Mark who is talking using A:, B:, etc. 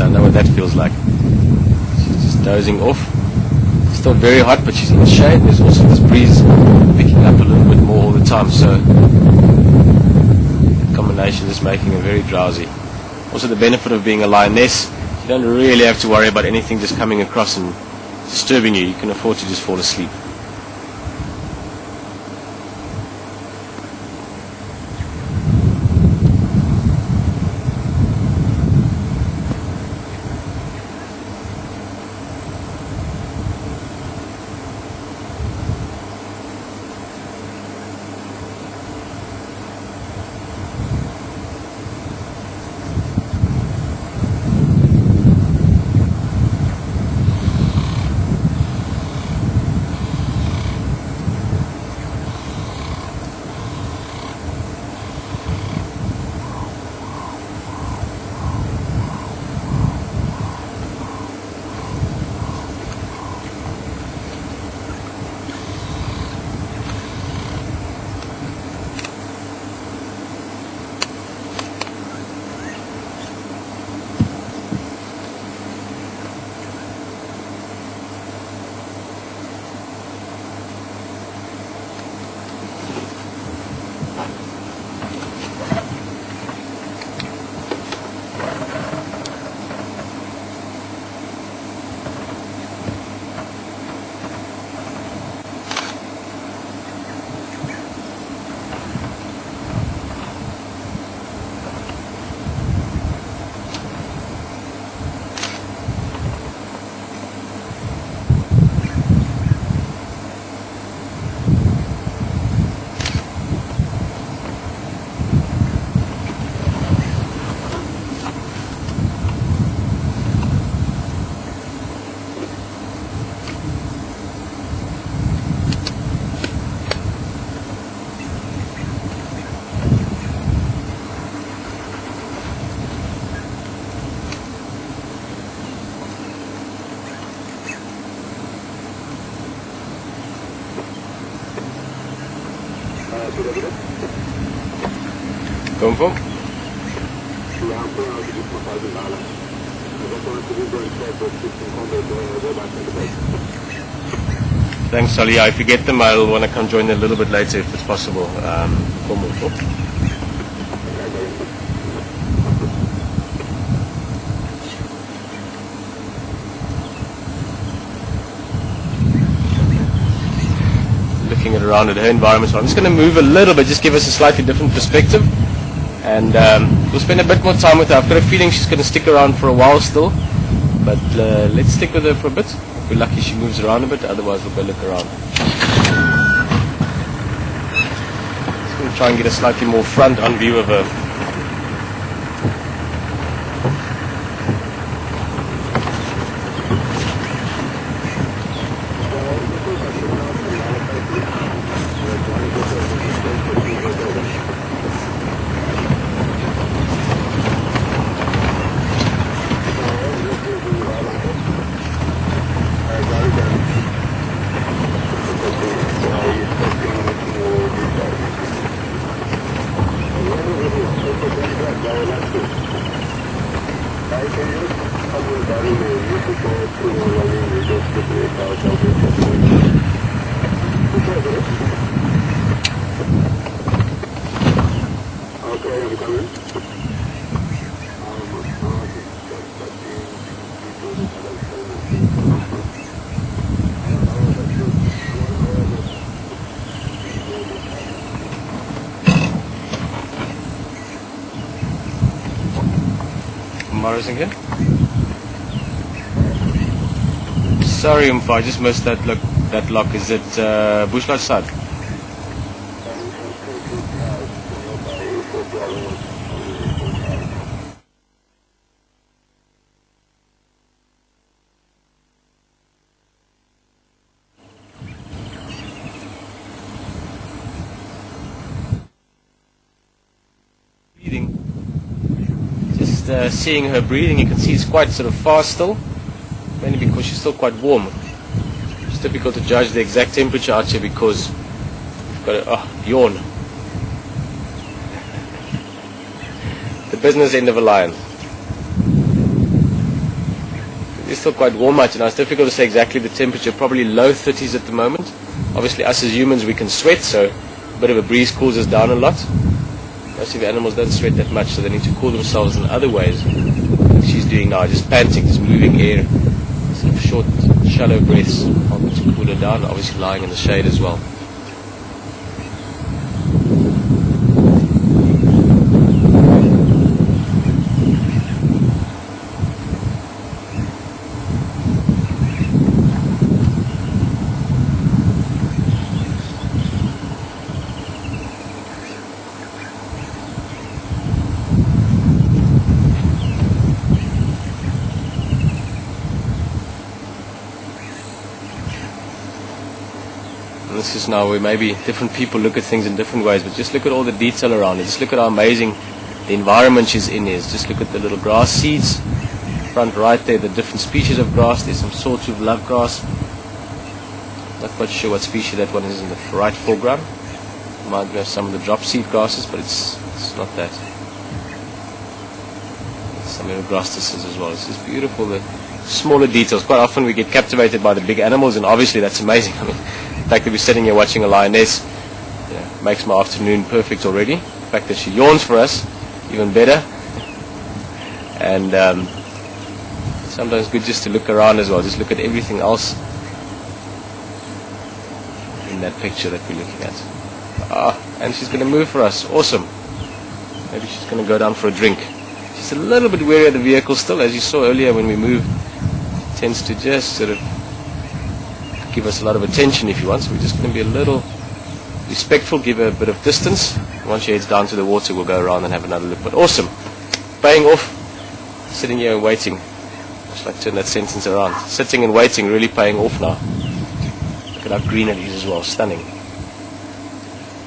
A: I know what that feels like. She's just dozing off. It's still very hot, but she's in the shade. There's also this breeze picking up a little bit more all the time, so the combination is making her very drowsy. Also the benefit of being a lioness, you don't really have to worry about anything just coming across and disturbing you. You can afford to just fall asleep. Kom, kom. Thanks, Sally. If you get them, I'll want to come join a little bit later if it's possible. Kom op. Looking at around at her environment, so I'm just going to move a little bit, just give us a slightly different perspective, and we'll spend a bit more time with her. I've got a feeling she's going to stick around for a while still, but let's stick with her for a bit. If we're lucky she moves around a bit, otherwise we'll go look around. Just going to try and get a slightly more front-on view of her. Again? Sorry, I just missed that lock. Is it Bushlight side? Just seeing her breathing, you can see it's quite sort of fast still, mainly because she's still quite warm. It's difficult to judge the exact temperature out here because we've got a yawn. The business end of a lion. It's still quite warm out here now. It's difficult to say exactly the temperature, probably low 30s at the moment. Obviously us as humans we can sweat, so a bit of a breeze cools us down a lot. Most of the animals don't sweat that much, so they need to cool themselves in other ways. Like she's doing now, just panting, just moving air, sort of short, shallow breaths, helping to cool her down, obviously lying in the shade as well. And this is now where maybe different people look at things in different ways, but just look at all the detail around it. Just look at how amazing the environment she's in is. Just look at the little grass seeds, front right there, the different species of grass. There's some sort of love grass. Not quite sure what species that one is in the right foreground. Might be some of the drop seed grasses, but it's not that. Some Eragrostis as well. It's just beautiful, the smaller details. Quite often we get captivated by the big animals, and obviously that's amazing. I mean, the fact that we're sitting here watching a lioness, makes my afternoon perfect already. The fact that she yawns for us, even better. And sometimes good just to look around as well, just look at everything else in that picture that we're looking at. And she's going to move for us. Awesome. Maybe she's going to go down for a drink. She's a little bit wary of the vehicle still, as you saw earlier when we moved. She tends to just sort of give us a lot of attention if you want, so we're just going to be a little respectful, give her a bit of distance. Once she heads down to the water, we'll go around and have another look. But awesome. Paying off. Sitting here and waiting. I should like turn that sentence around. Sitting and waiting, really paying off now. Look at how green it is as well. Stunning.